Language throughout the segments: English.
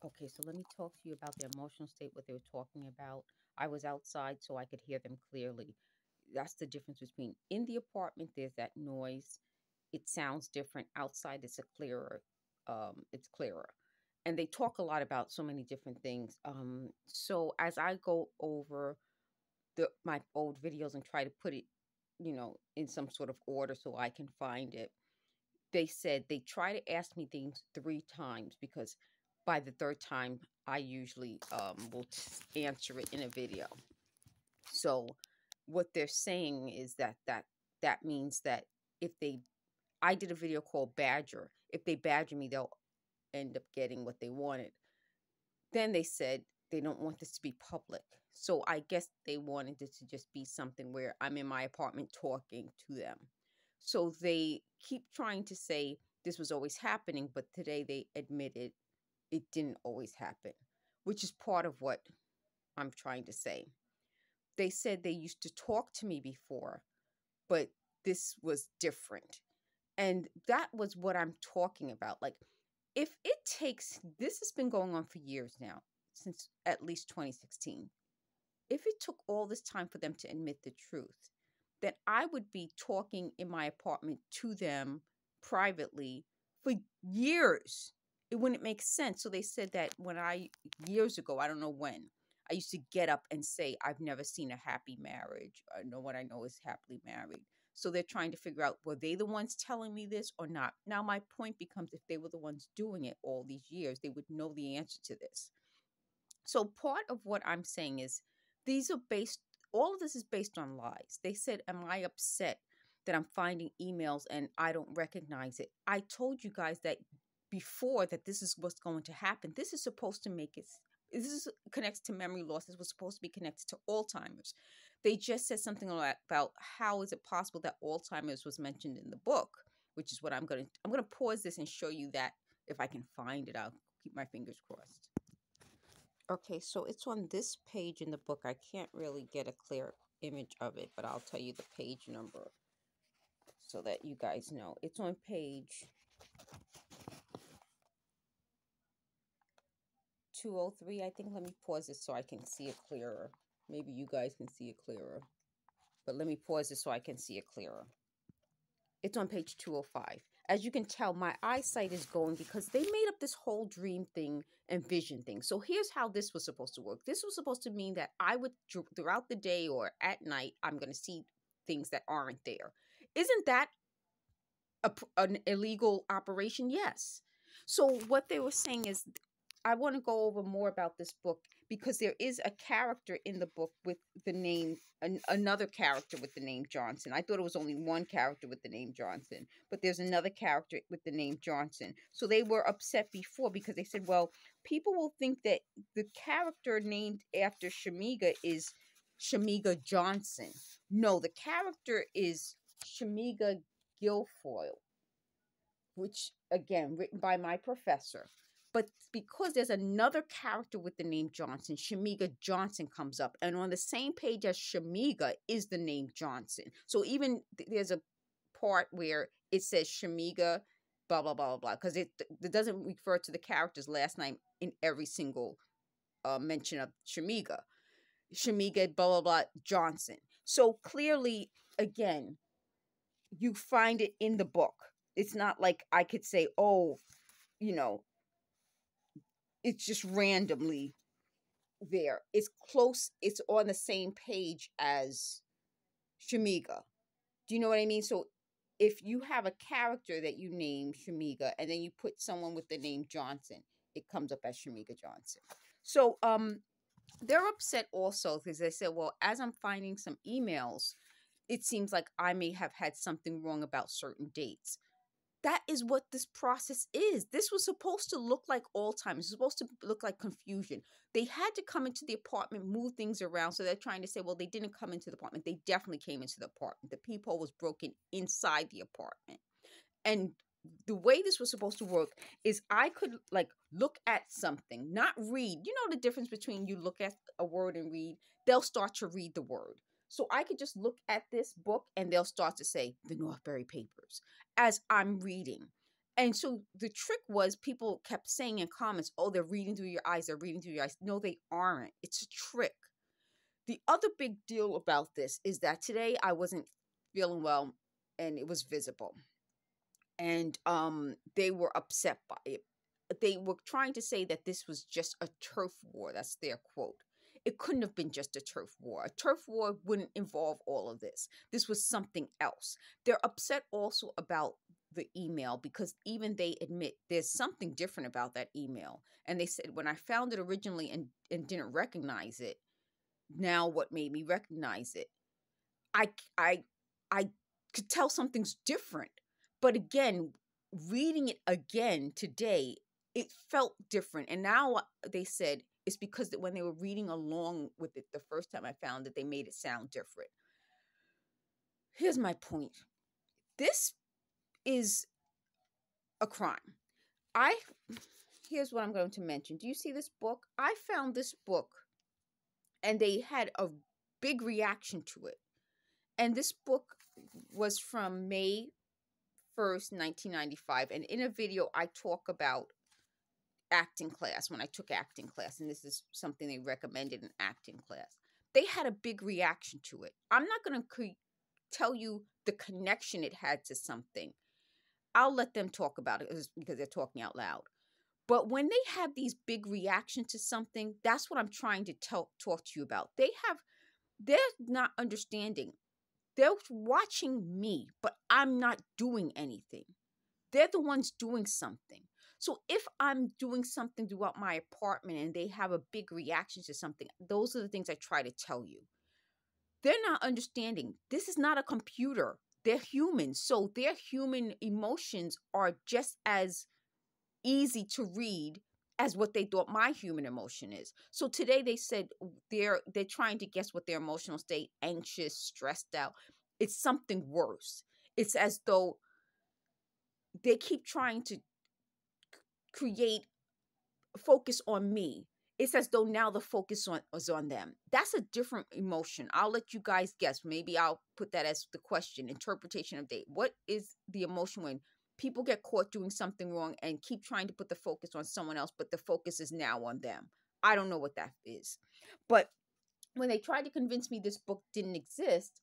Okay, so let me talk to you about the emotional state, what they were talking about. I was outside so I could hear them clearly. That's the difference between in the apartment, there's that noise. It sounds different. Outside, it's clearer. And they talk a lot about so many different things. So as I go over my old videos and try to put it, in some sort of order so I can find it, they said they try to ask me things 3 times because by the third time I usually will answer it in a video. So what they're saying is that means that if they I did a video called Badger. If they badger me, they'll end up getting what they wanted. Then they said they don't want this to be public. So I guess they wanted it to just be something where I'm in my apartment talking to them. So they keep trying to say this was always happening, but today they admitted it didn't always happen, which is part of what I'm trying to say. They said they used to talk to me before, but this was different. And that was what I'm talking about. Like, if it takes, this has been going on for years now, since at least 2016. If it took all this time for them to admit the truth, then I would be talking in my apartment to them privately for years. It wouldn't make sense. So they said that years ago, I don't know when, I used to get up and say, I've never seen a happy marriage. No one I know is happily married. So they're trying to figure out, were they the ones telling me this or not? Now, my point becomes, if they were the ones doing it all these years, they would know the answer to this. So part of what I'm saying is these are based, all of this is based on lies. They said, am I upset that I'm finding emails and I don't recognize it? I told you guys that before that this is what's going to happen. This is supposed to make it, this is connects to memory loss. This was supposed to be connected to Alzheimer's. They just said something about how is it possible that Alzheimer's was mentioned in the book, which is what I'm going to pause this and show you that if I can find it. I'll keep my fingers crossed. Okay, so it's on this page in the book. I can't really get a clear image of it, but I'll tell you the page number so that you guys know. It's on page 203, I think. Let me pause it so I can see it clearer. Maybe you guys can see it clearer. But let me pause it so I can see it clearer. It's on page 205. As you can tell, my eyesight is going because they made up this whole dream thing and vision thing. So here's how this was supposed to work. This was supposed to mean that I would, throughout the day or at night, I'm going to see things that aren't there. Isn't that an illegal operation? Yes. So what they were saying is, I want to go over more about this book because there is a character in the book with the name, another character with the name Johnson. I thought it was only one character with the name Johnson, but there's another character with the name Johnson. So they were upset before because they said, well, people will think that the character named after Shamiga is Shamiga Johnson. No, the character is Shamiga Guilfoyle, which, again, written by my professor. But because there's another character with the name Johnson, Shamiga Johnson comes up. And on the same page as Shamiga is the name Johnson. So even there's a part where it says Shamiga, blah, blah, blah, blah, blah. Because it doesn't refer to the character's last name in every single mention of Shamiga. Shamiga, blah, blah, blah, Johnson. So clearly, again, you find it in the book. It's not like I could say, oh, it's just randomly there. It's close. It's on the same page as Shamiga. Do you know what I mean? So if you have a character that you name Shamiga and then you put someone with the name Johnson, it comes up as Shamiga Johnson. So they're upset also because they said, well, as I'm finding some emails, it seems like I may have had something wrong about certain dates. That is what this process is. This was supposed to look like Alzheimer's. It's supposed to look like confusion. They had to come into the apartment, move things around. So they're trying to say, well, they didn't come into the apartment. They definitely came into the apartment. The peephole was broken inside the apartment. And the way this was supposed to work is I could look at something, not read. You know the difference between you look at a word and read? They'll start to read the word. So I could just look at this book and they'll start to say the Northbury Papers as I'm reading. And so the trick was people kept saying in comments, oh, they're reading through your eyes. They're reading through your eyes. No, they aren't. It's a trick. The other big deal about this is that today I wasn't feeling well and it was visible. And they were upset by it. They were trying to say that this was just a turf war. That's their quote. It couldn't have been just a turf war. A turf war wouldn't involve all of this. This was something else. They're upset also about the email because even they admit there's something different about that email. And they said, when I found it originally and didn't recognize it, now what made me recognize it? I I I could tell something's different. But again, reading it again today, it felt different. And now they said it's because that when they were reading along with it the first time I found it, they made it sound different. Here's my point. This is a crime. I Here's what I'm going to mention. Do you see this book? I found this book and they had a big reaction to it. And this book was from May 1st, 1995. And in a video, I talk about acting class when I took acting class. And this is something they recommended in acting class. They had a big reaction to it. I'm not going to tell you the connection it had to something. I'll let them talk about it because they're talking out loud. But when they have these big reactions to something, that's what I'm trying to talk to you about. They're not understanding. They're watching me, but I'm not doing anything. They're the ones doing something. So if I'm doing something throughout my apartment and they have a big reaction to something, those are the things I try to tell you. They're not understanding. This is not a computer. They're humans. So their human emotions are just as easy to read as what they thought my human emotion is. So today they said they're trying to guess what their emotional state, anxious, stressed out. It's something worse. It's as though they keep trying to create focus on me. It's as though now the focus is on them. That's a different emotion. I'll let you guys guess. Maybe I'll put that as the question, interpretation of date. What is the emotion when people get caught doing something wrong and keep trying to put the focus on someone else, but the focus is now on them? I don't know what that is. But when they tried to convince me this book didn't exist,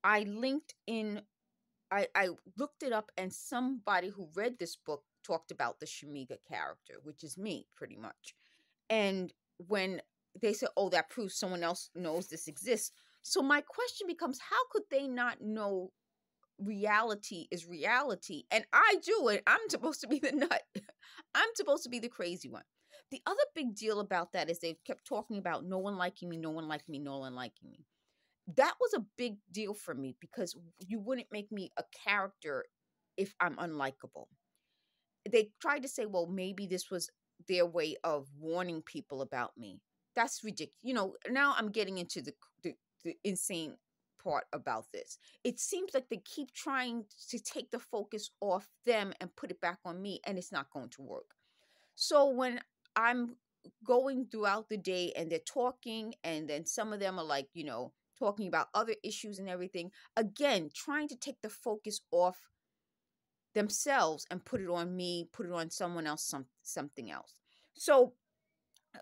I looked it up, and somebody who read this book talked about the Shamiga character, which is me pretty much. And when they said, oh, that proves someone else knows this exists. So my question becomes, how could they not know reality is reality? And I do it. I'm supposed to be the nut. I'm supposed to be the crazy one. The other big deal about that is they kept talking about no one liking me, no one liking me, no one liking me. That was a big deal for me because you wouldn't make me a character if I'm unlikable. They tried to say, well, maybe this was their way of warning people about me. That's ridiculous. Now I'm getting into the insane part about this. It seems like they keep trying to take the focus off them and put it back on me, and it's not going to work. So when I'm going throughout the day and they're talking, and then some of them are like, talking about other issues and everything, again, trying to take the focus off themselves and put it on me, put it on someone else, something else. So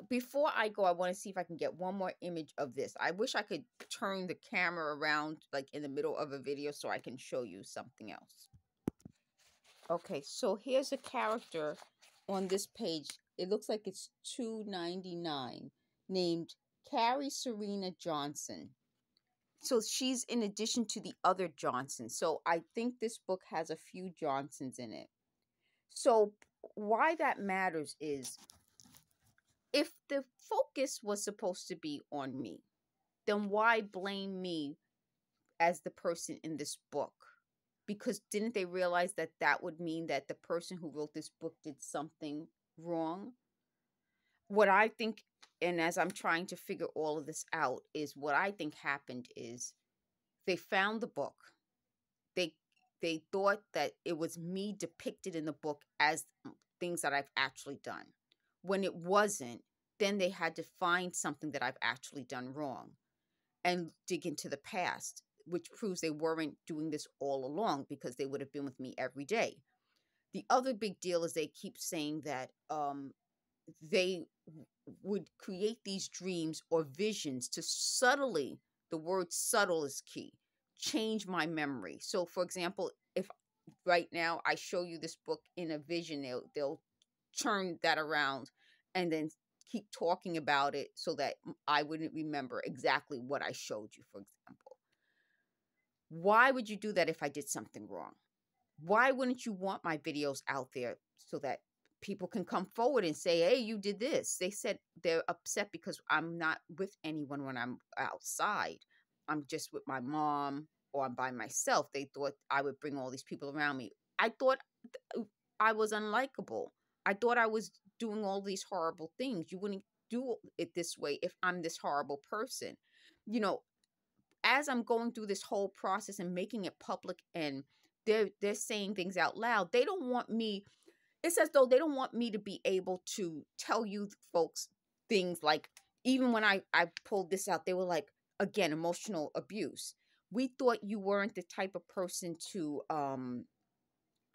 before I go, I want to see if I can get one more image of this. I wish I could turn the camera around like in the middle of a video so I can show you something else. Okay, so here's a character on this page. It looks like it's 299, named Carrie Serena Johnson. So she's in addition to the other Johnson. So I think this book has a few Johnsons in it. So why that matters is, if the focus was supposed to be on me, then why blame me as the person in this book? Because didn't they realize that that would mean that the person who wrote this book did something wrong? What I think, and as I'm trying to figure all of this out, is what I think happened is they found the book. They thought that it was me depicted in the book as things that I've actually done. When it wasn't, then they had to find something that I've actually done wrong and dig into the past, which proves they weren't doing this all along, because they would have been with me every day. The other big deal is they keep saying that they would create these dreams or visions to subtly, the word subtle is key, change my memory. So, for example, if right now I show you this book in a vision, they'll turn that around and then keep talking about it so that I wouldn't remember exactly what I showed you, for example. Why would you do that if I did something wrong? Why wouldn't you want my videos out there so that people can come forward and say, hey, you did this? They said they're upset because I'm not with anyone when I'm outside. I'm just with my mom or I'm by myself. They thought I would bring all these people around me. I thought I was unlikable. I thought I was doing all these horrible things. You wouldn't do it this way if I'm this horrible person. You know, as I'm going through this whole process and making it public and they're saying things out loud, they don't want me, it's as though they don't want me to be able to tell you folks things like, even when I pulled this out, they were like, again, emotional abuse. We thought you weren't the type of person to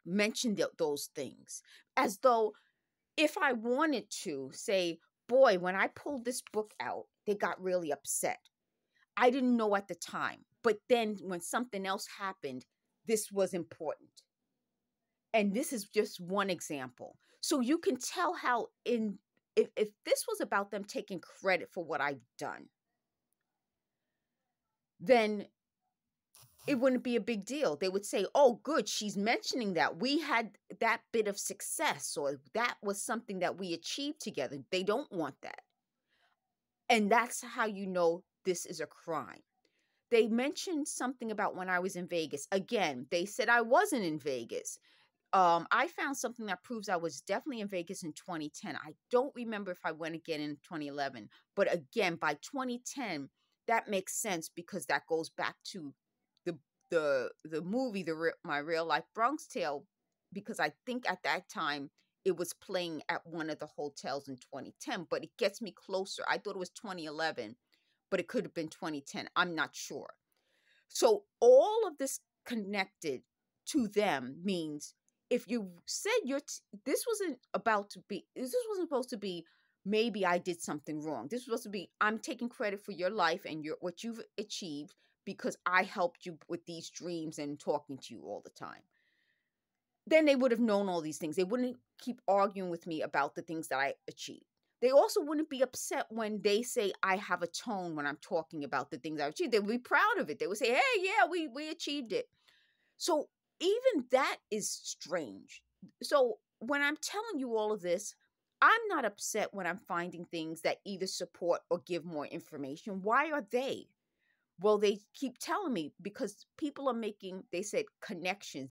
mention those things, as though if I wanted to say, boy, when I pulled this book out, they got really upset. I didn't know at the time, but then when something else happened, this was important. And this is just one example. So you can tell how if this was about them taking credit for what I've done, then it wouldn't be a big deal. They would say, oh, good, she's mentioning that we had that bit of success, or that was something that we achieved together. They don't want that. And that's how you know this is a crime. They mentioned something about when I was in Vegas. Again, they said I wasn't in Vegas. I found something that proves I was definitely in Vegas in 2010. I don't remember if I went again in 2011. But again, by 2010, that makes sense because that goes back to the movie, My Real Life Bronx Tale, because I think at that time it was playing at one of the hotels in 2010. But it gets me closer. I thought it was 2011, but it could have been 2010. I'm not sure. So all of this connected to them means if you said this wasn't supposed to be maybe I did something wrong. This was supposed to be I'm taking credit for your life and what you've achieved because I helped you with these dreams and talking to you all the time. Then they would have known all these things. They wouldn't keep arguing with me about the things that I achieved. They also wouldn't be upset when they say I have a tone when I'm talking about the things I achieved. They would be proud of it. They would say, hey, yeah, we achieved it. So even that is strange. So when I'm telling you all of this, I'm not upset when I'm finding things that either support or give more information. Why are they? Well, they keep telling me because people are making, they said, connections.